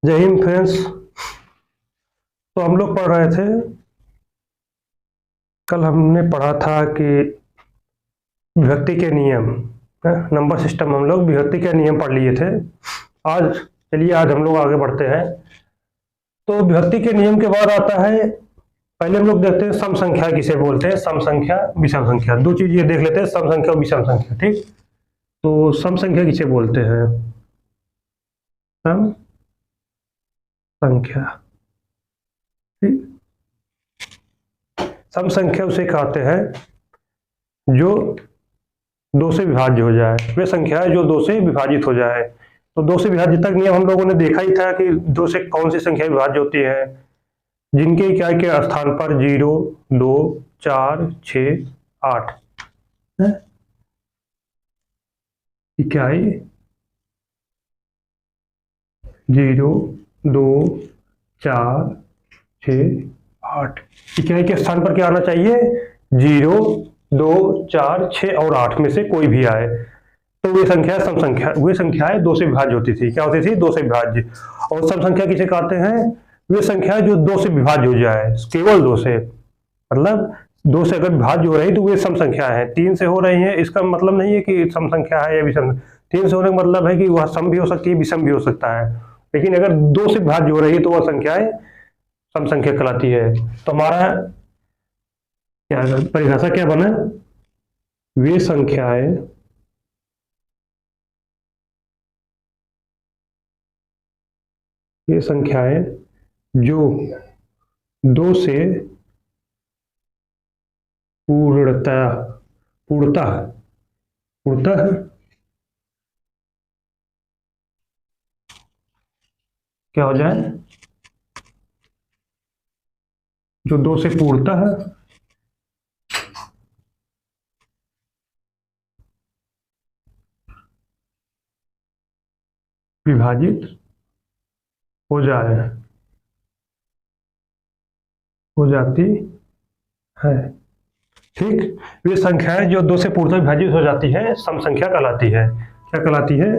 जय हिंद फ्रेंड्स। तो हम लोग पढ़ रहे थे, कल हमने पढ़ा था कि विभक्ति के नियम, नंबर सिस्टम, हम लोग विभक्ति के नियम पढ़ लिए थे। आज हम लोग आगे बढ़ते हैं। तो विभक्ति के नियम के बाद आता है, पहले हम लोग देखते हैं सम संख्या किसे बोलते हैं, सम संख्या विषम संख्या। दो चीज ये देख लेते हैं, सम संख्या और विषम संख्या। ठीक, तो सम संख्या किसे बोलते हैं? सम संख्या, ठीक, सम संख्या उसे कहते हैं जो दो से विभाज्य हो जाए। वे संख्या है जो दो से विभाजित हो जाए। तो दो से विभाजित तक नियम हम लोगों ने देखा ही था कि दो से कौन सी संख्या विभाज्य होती है, जिनके इकाई के स्थान पर 0, 2, 4, 6, 8 इकाई 0, 2, 4, 6, 8 इकाई के स्थान पर क्या आना चाहिए? 0, 2, 4, 6 और 8 में से कोई भी आए तो वे संख्या सम संख्या, वे संख्याएं दो से विभाज्य होती थी। क्या होती थी? दो से विभाज्य। और सम संख्या किसे कहते हैं? वे संख्या जो दो से विभाज्य हो जाए, केवल दो से, मतलब दो से अगर विभाज्य हो रही तो वे सम संख्या है। 3 से हो रही है, इसका मतलब नहीं है कि सम संख्या है या विषम। 3 से होने का मतलब है कि वह सम भी हो सकती है, विषम भी हो सकता है, लेकिन अगर दो से विभाज्य हो रही है तो वह संख्याएं सम संख्या कहलाती है। तो हमारा क्या परिभाषा क्या बना? वे संख्याएं जो दो से पूर्णतः क्या हो जाए? जो दो से पूर्णतः विभाजित हो जाती है। ठीक, वे संख्याएं जो दो से पूर्णतः विभाजित हो जाती है सम संख्या कहलाती है। क्या कहलाती है?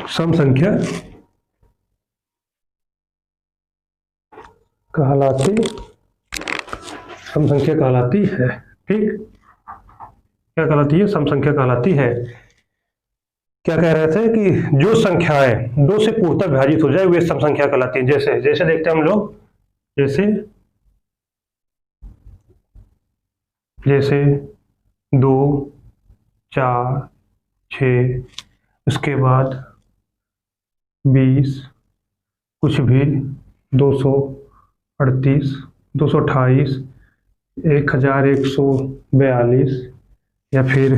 सम संख्या कहलाती है। ठीक, क्या कहलाती है? सम संख्या कहलाती है। क्या कह रहे थे कि जो संख्याएं दो से पूर्णतः विभाजित हो जाए वे सम संख्या कहलाती है। जैसे देखते हैं हम लोग, जैसे 2, 4, 6, उसके बाद 20, कुछ भी, 238, 228, 1142, या फिर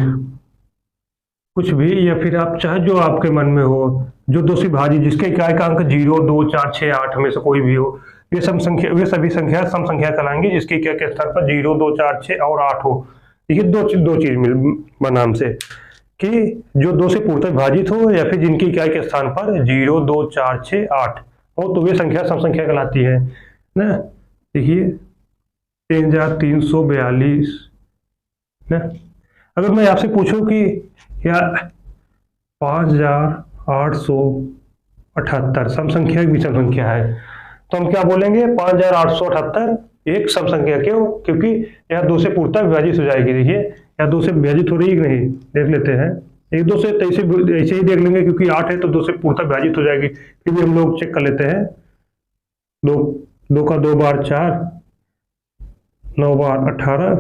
कुछ भी, या फिर आप चाहे जो आपके मन में हो, जो दो से विभाजित, जिसके इकाई का अंक 0, 2, 4, 6, 8 में से कोई भी हो, वे सभी संख्या सम संख्या कहलाएंगी, जिसके इकाई के स्थान पर 0, 2, 4, 6 और 8 हो। ये दो चीज मिल बनाम से कि जो दो से पूर्णतः विभाजित हो या फिर जिनकी इकाई के स्थान पर 0, 2, 4, 6, 8 हो, तो वे संख्या सम संख्या कहलाती है ना। देखिए 3342 ना। अगर मैं आपसे पूछूं कि या 5878 सम संख्या की विषम संख्या है, तो हम क्या बोलेंगे? 5878 एक सम संख्या। क्यों? क्योंकि यह दो से पूर्णतः विभाजित हो जाएगी। देखिए यह दो से विभाजित हो रही है कि नहीं, देख लेते हैं। एक दो से ऐसे ही देख लेंगे, क्योंकि 8 है तो दो से पूर्णतः विभाजित हो जाएगी। फिर भी हम लोग चेक कर लेते हैं। 2 का 2 बार 4, 9 बार 18,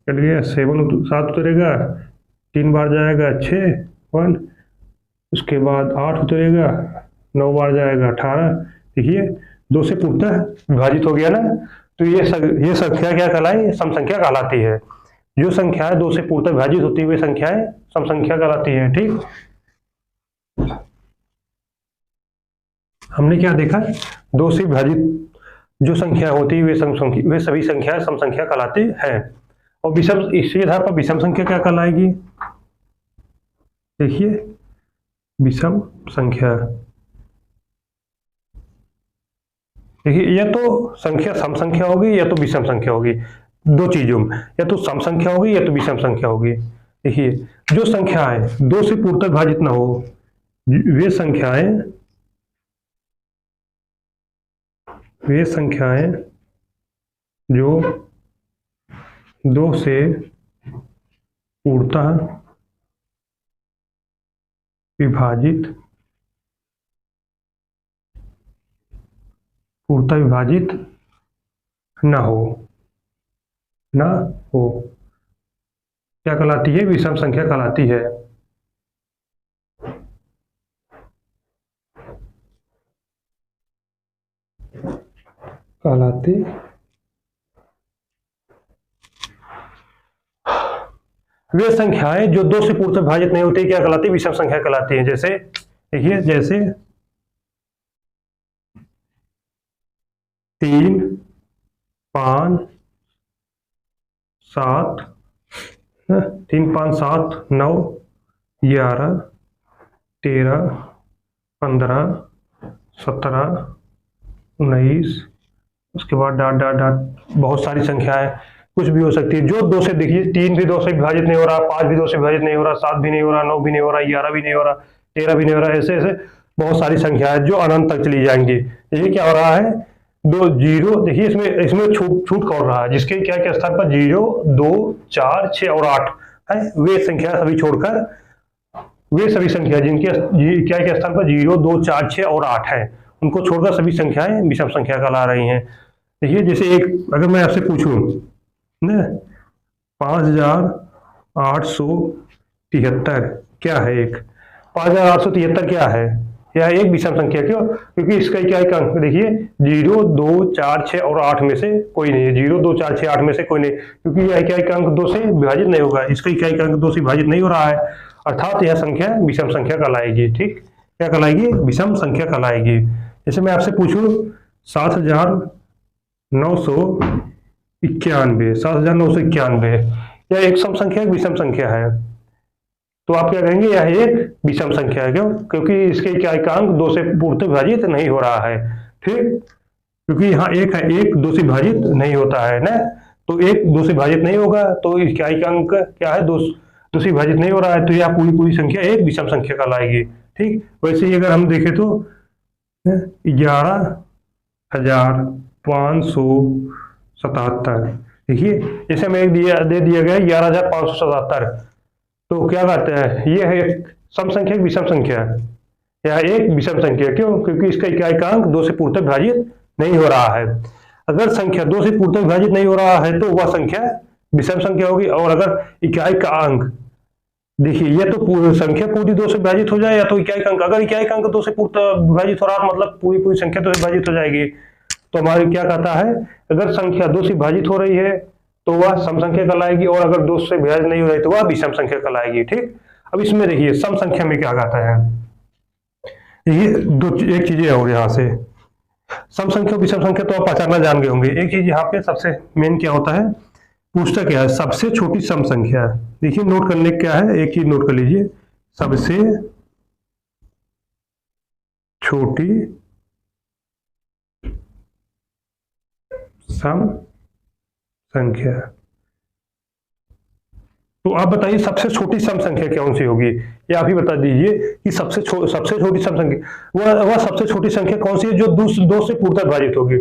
चलिए 7 उतरेगा, 3 बार जाएगा 6, 1, उसके बाद 8 उतरेगा, 9 बार जाएगा 18। देखिए दो से पूर्णतः विभाजित हो गया ना। तो ये संख्या क्या कहलाई? सम संख्या कहलाती है। जो संख्याएं दो से पूर्णतः विभाजित होती है वे संख्याएं सम संख्या कहलाती है। ठीक, हमने क्या देखा? दो से विभाजित जो संख्या होती है वे सभी संख्याएं सम संख्या कहलाती है। और विषम, इसी आधार पर विषम संख्या क्या कहलाएगी? देखिए विषम संख्या, देखिए या तो संख्या सम संख्या होगी या तो विषम संख्या होगी। दो चीजों में, या तो सम संख्या होगी या तो विषम संख्या होगी। देखिए जो संख्याएं 2 से पूर्णतः विभाजित ना हो, वे संख्याएं जो 2 से पूर्णतः विभाजित ना हो क्या कहलाती है? विषम संख्या कहलाती है। वे संख्याएं जो 2 से पूर्णतः विभाजित नहीं होती क्या कहलाती है? विषम संख्या कहलाती है। जैसे देखिए, जैसे 3, 5, 7, 9, 11, 13, 15, 17, 19, उसके बाद डॉट डॉट डॉट बहुत सारी संख्याएं कुछ भी हो सकती है। जो 2 से, देखिए 3 भी 2 से विभाजित नहीं हो रहा, 5 भी 2 से विभाजित नहीं हो रहा, 7 भी नहीं हो रहा, 9 भी नहीं हो रहा, 11 भी नहीं हो रहा, 13 भी नहीं हो रहा, ऐसे ऐसे बहुत सारी संख्याएं जो अनंत तक चली जाएंगी। ये क्या हो रहा है? 2 जीरो, देखिए इसमें छूट कौन रहा है? जिसके क्या के स्थान पर 0, 2, 4, 6 और 8 है, वे संख्या सभी छोड़कर, वे सभी संख्या जिनके क्या के स्थान पर 0, 2, 4, 6 और 8 है, उनको छोड़कर सभी संख्याएं विषम संख्या कहला रही हैं। देखिए जैसे एक, अगर मैं आपसे पूछूं ना, 5873 क्या है? एक 5873 क्या है? यह एक विषम संख्या। क्यों? क्योंकि इसका इकाई अंक देखिए 0, 2, 4, 6 और 8 में से कोई नहीं है। 0, 2, 4, 6, 8 में से कोई नहीं, क्योंकि यह इकाई अंक 2 से विभाजित नहीं होगा। इसका इकाई अंक 2 से विभाजित नहीं हो रहा है, अर्थात यह संख्या विषम संख्या कहलाएगी। ठीक, क्या कहलाएगी? विषम संख्या कहलाएगी। जैसे मैं आपसे पूछूं 7991, यह एक सम संख्या है, विषम संख्या है? तो आप क्या कहेंगे? यह एक विषम संख्या है। क्यों? क्योंकि इसके इकाई 2 से पूर्णतः विभाजित नहीं हो रहा है। ठीक, क्योंकि यहाँ एक है, 1 2 से विभाजित नहीं होता है ना, तो 1 2 से विभाजित नहीं होगा, तो इकाई अंक क्या है? 2 से विभाजित नहीं हो रहा है, तो यह पूरी संख्या एक विषम संख्या कहलाएगी। ठीक, वैसे ही अगर हम देखें तो 11,577, देखिए जैसे हमें दे दिया गया 11,577, तो क्या कहते हैं? ये है एक सम संख्या, विषम संख्या? यह एक विषम संख्या। क्यों? क्योंकि इसका इकाई अंक 2 से पूर्णतः विभाजित नहीं हो रहा है। अगर संख्या 2 से पूर्णतः विभाजित नहीं हो रहा है तो वह संख्या विषम संख्या होगी। और अगर इकाई का अंक, देखिए ये तो संख्या पूरी 2 से विभाजित हो जाए, या तो इकाई अंक, अगर इकाई अंक 2 से पूर्णतः विभाजित हो रहा है मतलब पूरी संख्या 2 से विभाजित हो जाएगी। तो हमारी क्या कहता है? अगर संख्या 2 से विभाजित हो रही है तो वह सम संख्या कहलाएगी, और अगर 2 से विभाजित नहीं हो रही तो वह विषम संख्या कहलाएगी। ठीक, अब इसमें देखिए सम संख्या में क्या कहता है? ये एक चीजें और यहाँ से सम संख्या विषम संख्या तो आप पहचानना जान गए होंगे। एक चीज यहाँ पे सबसे मेन क्या होता है, पूछता क्या है? सबसे छोटी सम संख्या। देखिए नोट करने क्या है, एक चीज नोट कर लीजिए, सबसे छोटी सम संख्या। तो आप बताइए सबसे छोटी सम संख्या कौन सी होगी? ये आप ही बता दीजिए कि सबसे छोटी सम संख्या वह सबसे छोटी संख्या कौन सी है जो 2 से पूर्णतः विभाजित होगी?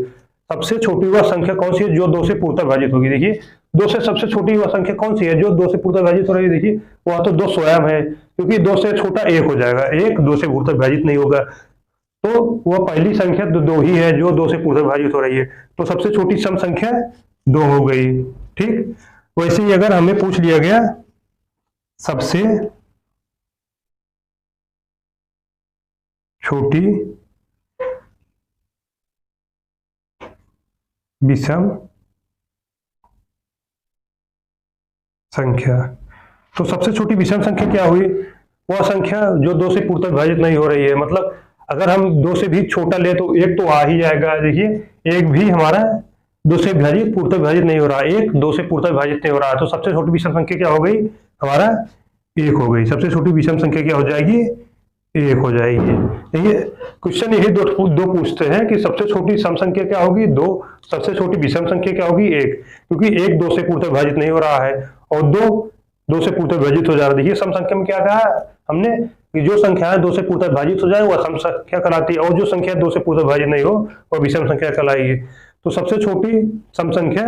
सबसे छोटी वह संख्या कौन सी है जो 2 से पूर्णतः विभाजित होगी? देखिए 2 से सबसे छोटी वह संख्या कौन सी है जो 2 से पूर्णतः विभाजित हो रही है? देखिए वह तो 2 स्वयं है, क्योंकि 2 से छोटा 1 हो जाएगा, 1 2 से पूर्णतः विभाजित नहीं होगा, तो वह पहली संख्या 2 ही है जो 2 से पूर्णतः विभाजित हो रही है। तो सबसे छोटी सम संख्या 2 हो गई। ठीक, वैसे ही अगर हमें पूछ लिया गया सबसे छोटी विषम संख्या, तो सबसे छोटी विषम संख्या क्या हुई? वह संख्या जो 2 से पूर्णतः विभाजित नहीं हो रही है। मतलब अगर हम 2 से भी छोटा ले तो 1 तो आ ही जाएगा। देखिए 1 भी हमारा 2 से विभाजित पूर्णतः विभाजित नहीं हो रहा, 1 2 से पूर्णतः विभाजित नहीं हो रहा, तो सबसे छोटी विषम संख्या क्या हो गई? हमारा 1 हो गई। सबसे छोटी विषम संख्या क्या हो जाएगी? 1 हो जाएगी। देखिए क्वेश्चन यही दो पूछते हैं कि सबसे छोटी सम संख्या क्या होगी 2, सबसे छोटी विषम संख्या क्या होगी 1, क्योंकि 1 2 से पूर्णतः विभाजित नहीं हो रहा है और 2 2 से पूर्णतः विभाजित हो जा रहा है। देखिए सम संख्या में क्या कहा हमने कि जो संख्याएं 2 से पूर्णतः विभाजित हो जाए वह सम संख्या कहलाती है, और जो संख्या 2 से पूर्णतः विभाजित नहीं हो वह विषम संख्या कहलाएगी। तो सबसे छोटी सम संख्या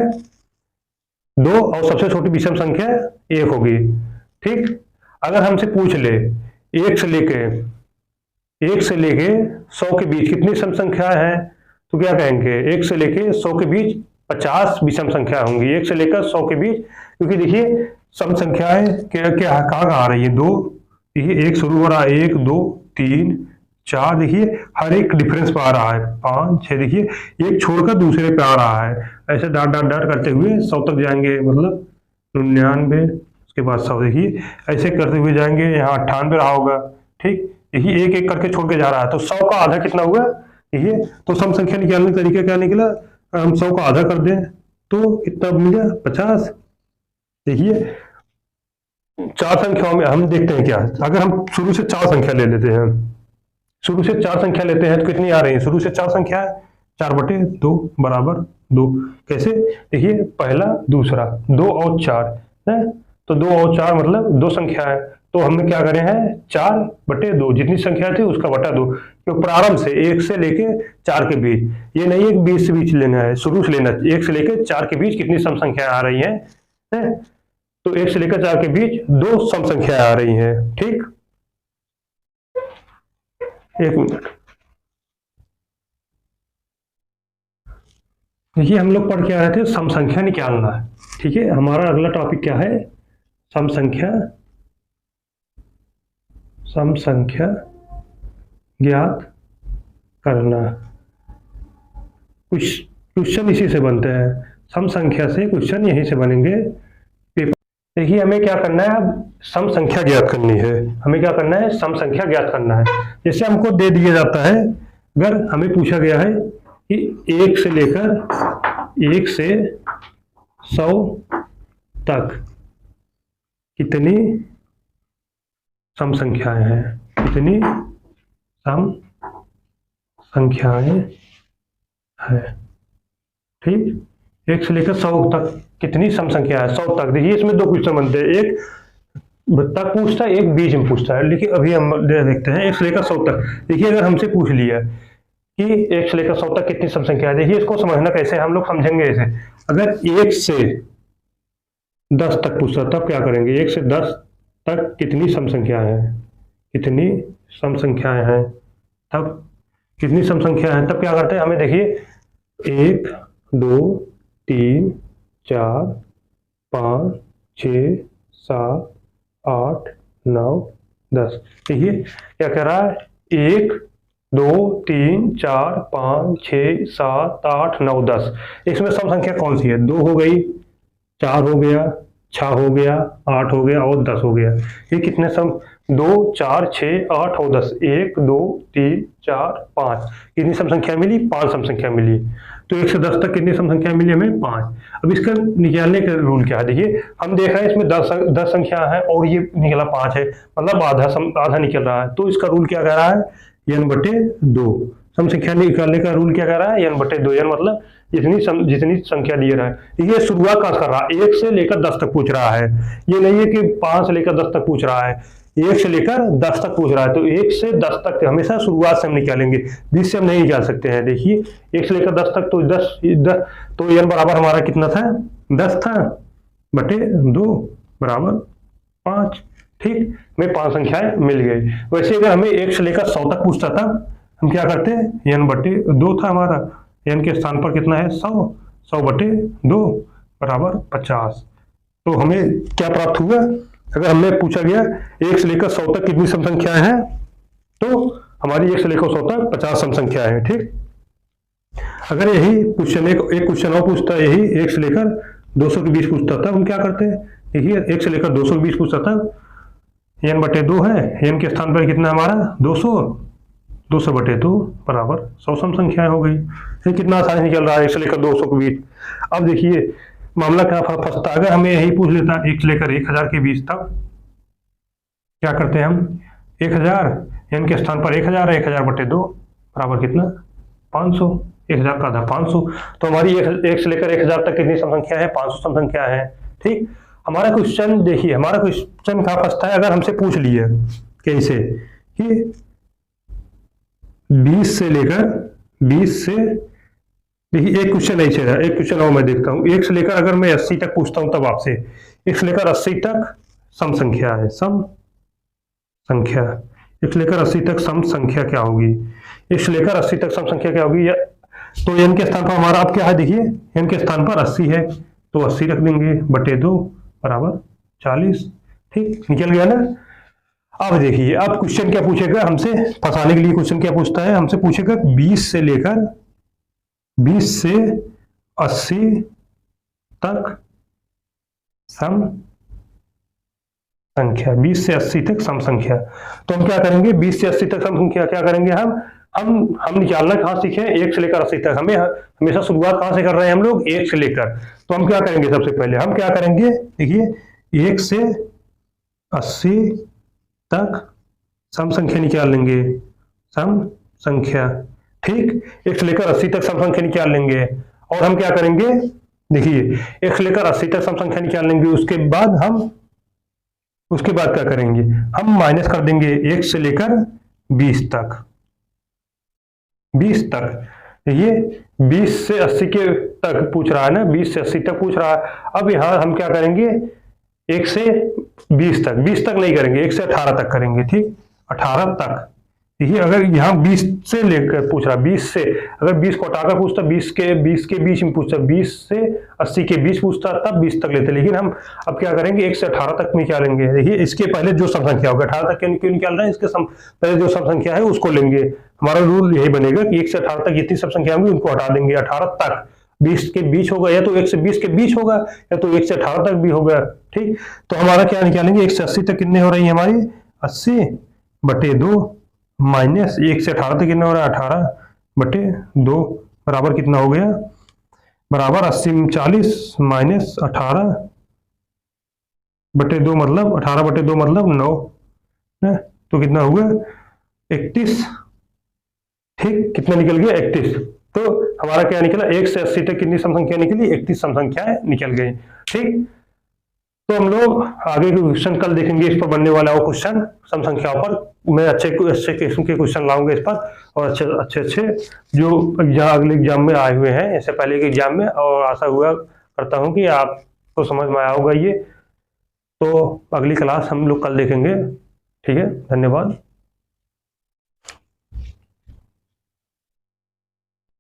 2 और सबसे छोटी विषम संख्या 1 होगी। ठीक, अगर हमसे पूछ ले 1 से लेके 100 के बीच कितनी सम संख्या है, तो क्या कहेंगे 1 से लेके 100 के बीच 50 विषम संख्या होंगी 1 से लेकर 100 के बीच, क्योंकि देखिए सम संख्याएं क्या क्या कहाँ आ रही है 2, देखिए 1 शुरू हो रहा है 1 2 3 4, देखिए हर एक डिफरेंस पे आ रहा है 5 6, देखिए एक छोड़कर दूसरे पे आ रहा है, ऐसे डाट डाट डाट करते हुए 100 तक जाएंगे, मतलब 99 उसके बाद 100, देखिए ऐसे करते हुए जाएंगे, यहाँ 98 रहा होगा। ठीक, देखिए एक एक करके छोड़ के जा रहा है, तो 100 का आधा कितना हुआ, देखिए तो सम संख्या निकालने का तरीका क्या निकला, हम 100 का आधा कर दें तो कितना मिला 50। देखिए 4 संख्याओं में हम देखते हैं क्या, अगर हम शुरू से 4 संख्या ले लेते हैं, शुरू से 4 संख्या लेते हैं तो कितनी आ रही है, शुरू से 4 संख्या है 4/2 बराबर 2, कैसे, देखिए पहला दूसरा 2 और 4 है, तो 2 और 4 मतलब 2 संख्या है, तो हमने क्या करे हैं 4/2, जितनी संख्या थी उसका बटा 2, तो प्रारंभ से 1 से लेके 4 के बीच, ये नहीं है कि 20 से बीच लेना है, शुरू से लेना, 1 से लेकर 4 के बीच कितनी सम संख्या आ रही है, तो 1 से लेकर 4 के बीच 2 सम संख्या आ रही हैं। ठीक, एक मिनट, देखिए हम लोग पढ़ के आ रहे थे सम संख्या निकालना है। ठीक है, हमारा अगला टॉपिक क्या है, सम संख्या ज्ञात करना। कुछ क्वेश्चन इसी से बनते हैं, सम संख्या से क्वेश्चन यहीं से बनेंगे। देखिए हमें क्या करना है, अब सम संख्या ज्ञात करनी है, हमें क्या करना है सम संख्या ज्ञात करना है। जैसे हमको दे दिया जाता है, अगर हमें पूछा गया है कि 1 से लेकर 1 से 100 तक कितनी सम संख्याएं हैं, कितनी सम संख्याएं हैं। ठीक, 1 से लेकर 100 तक कितनी सम संख्या है, 100 तक। देखिए इसमें 2 क्वेश्चन बनते हैं, एक तक पूछता है, एक बीच में पूछता है, लेकिन अभी हम देखते हैं 1 से लेकर 100 तक। देखिए अगर हमसे पूछ लिया कि 1 से लेकर 100 तक कितनी सम संख्या है, देखिए इसको समझना कैसे हम लोग समझेंगे ऐसे, अगर 1 से 10 तक पूछता तब क्या करेंगे, 1 से 10 तक कितनी सम संख्याएं हैं, कितनी सम संख्याएं हैं, तब कितनी सम संख्या है, तब क्या करते हैं, हमें देखिए 1 2 3 4 5 6 7 8 9 10, देखिए क्या कह रहा है 1 2 3 4 5 6 7 8 9 10, इसमें सम संख्या कौन सी है, 2 हो गई, 4 हो गया, 6 हो गया, 8 हो गया और 10 हो गया। ये कितने सम, 2 4 6 8 और 10, 1 2 3 4 5, कितनी सम संख्या मिली, 5 सम संख्या मिली। तो 1 से 10 तक कितनी सम संख्या मिली हमें, 5। अब इसका निकालने का रूल क्या है, देखिए हम देख रहे हैं इसमें 10 संख्या है और ये निकला 5 है, मतलब आधा निकल रहा है, तो इसका रूल क्या कह रहा है, n/2। सम संख्या निकालने का रूल क्या कह रहा है, n/2, n मतलब जितनी संख्या दिए रहा है। ये शुरुआत कहाँ कर रहा है, 1 से लेकर 10 तक पूछ रहा है, ये नहीं है कि 5 से लेकर 10 तक पूछ रहा है, 1 से लेकर 10 तक पूछ रहा है, तो 1 से 10 तक हमेशा शुरुआत से हम निकालेंगे, बीच से हम नहीं निकाल सकते हैं। देखिए 1 से लेकर 10 तक तो 10 तो n बराबर हमारा कितना था, 10 था बटे 2 बराबर 5। ठीक, हमें 5 संख्याएं मिल गई। वैसे अगर हमें 1 से लेकर 100 तक पूछता था, हम क्या करते हैं, n/2 था हमारा, n के स्थान पर कितना है 100/2 बराबर 50। तो हमें क्या प्राप्त हुआ, अगर हमें पूछा गया 1 से लेकर 100 तक कितनी सम संख्याएं हैं, तो हमारी 1 से लेकर 100 तक 50 सम संख्याएं हैं। ठीक, अगर यही क्वेश्चन एक क्वेश्चन और पूछता है, यही 1 से लेकर 200 के बीच पूछता था, हम क्या करते हैं, देखिए 1 से लेकर 200 के बीच पूछता था, n/2 है, n के स्थान पर कितना हमारा 200/2 बराबर 100 सम संख्याएं हो गई। ये कितना आसानी निकल रहा है 1 से लेकर 200 के बीच। अब देखिए मामला क्या फंसता, अगर हमें यही पूछ लेता 1 से लेकर 1000 के बीच, तब क्या करते हैं हम, 1000 n के स्थान पर 1000 है, 1000 बटे 2 बराबर कितना 500, 1000 का आधा 500। तो हमारी 1 से लेकर 1000 तक कितनी सम संख्या है, 500 सम संख्या है। ठीक, हमारा क्वेश्चन देखिए, हमारा क्वेश्चन कहाँ फंसता है, अगर हमसे पूछ लिए कैसे कि 20 से लेकर 20 से, देखिए एक क्वेश्चन नहीं चल रहा, एक क्वेश्चन और मैं देखता हूँ। 1 से लेकर अगर मैं 80 तक पूछता हूँ तब आपसे 1 से लेकर 80 तक सम संख्या है, सम संख्या 1 से लेकर 80 तक सम संख्या क्या होगी, 1 से लेकर 80 तक सम संख्या क्या होगी, तो n के स्थान पर हमारा अब क्या है, देखिए n के स्थान पर 80 है तो 80 रख देंगे बटे 2 बराबर 40। ठीक, निकल गया ना। अब देखिए, अब क्वेश्चन क्या पूछेगा हमसे, फंसाने के लिए क्वेश्चन क्या पूछता है, हमसे पूछेगा 20 से लेकर 20 से 80 तक सम संख्या, 20 से 80 तक सम संख्या। तो हम क्या करेंगे, 20 से 80 तक सम संख्या क्या करेंगे, हम निकालना कहाँ सीखे, 1 से लेकर 80 तक। हमें हमेशा शुरुआत कहाँ से कर रहे हैं हम लोग, 1 से लेकर। तो हम क्या करेंगे, सबसे पहले हम क्या करेंगे, देखिए 1 से 80 तक सम संख्या निकाल लेंगे, सम संख्या। ठीक, 1 से लेकर 80 तक सम संख्या निकाल लेंगे और हम क्या करेंगे, देखिए 1 से लेकर 80 तक सम संख्या निकाल लेंगे, उसके बाद क्या करेंगे, हम माइनस कर देंगे 1 से लेकर 20 तक, 20 तक। ये 20 से 80 के तक पूछ रहा है ना, 20 से 80 तक पूछ रहा है। अब यहाँ हम क्या करेंगे, 1 से 20 तक, 20 तक नहीं करेंगे, 1 से 18 तक करेंगे। ठीक, 18 तक। देखिए अगर यहाँ 20 से लेकर पूछ रहा, 20 से अगर 20 को हटाकर पूछता, 20 के बीच में पूछता, 20 से 80 के बीच पूछता तब 20 तक लेते। लेकिन हम अब क्या करेंगे, 1 से 18 तक निकालेंगे। देखिए इसके पहले जो सम संख्या होगा, 18 तक क्यों निकाल रहे हैं, इसके पहले जो सम संख्या है उसको लेंगे। हमारा रूल यही बनेगा कि 1 से 18 तक जितनी सम संख्या होंगी उनको हटा देंगे। 18 तक 20 के बीच होगा, या तो 1 से 20 के बीच होगा, या तो 1 से 18 तक भी होगा। ठीक, तो हमारा क्या निकालेंगे, 1 से 80 तक कितने हो रही है हमारी, 80 बटे 2 माइनस 1 से 18 तक कितना हो रहा है, 18 बटे 2 बराबर कितना हो गया, बराबर 80 40 माइनस 18 बटे 2 मतलब 18 बटे 2 मतलब 9 है, तो कितना हुआ 31। ठीक, कितना निकल गया 31। तो हमारा क्या निकला, 1 से 80 तक कितनी सम संख्या निकली, 31 सम संख्याएं निकल गई। ठीक, तो हम लोग आगे के क्वेश्चन कल देखेंगे, इस पर बनने वाला वो क्वेश्चन सम संख्याओं पर। मैं अच्छे किस्म के क्वेश्चन लाऊंगा इस पर, और अच्छे जो अगले एग्जाम में आए हुए हैं, इससे पहले के एग्जाम में, और आशा हुआ करता हूं कि आपको समझ में आया होगा ये। तो अगली क्लास हम लोग कल देखेंगे। ठीक है, धन्यवाद।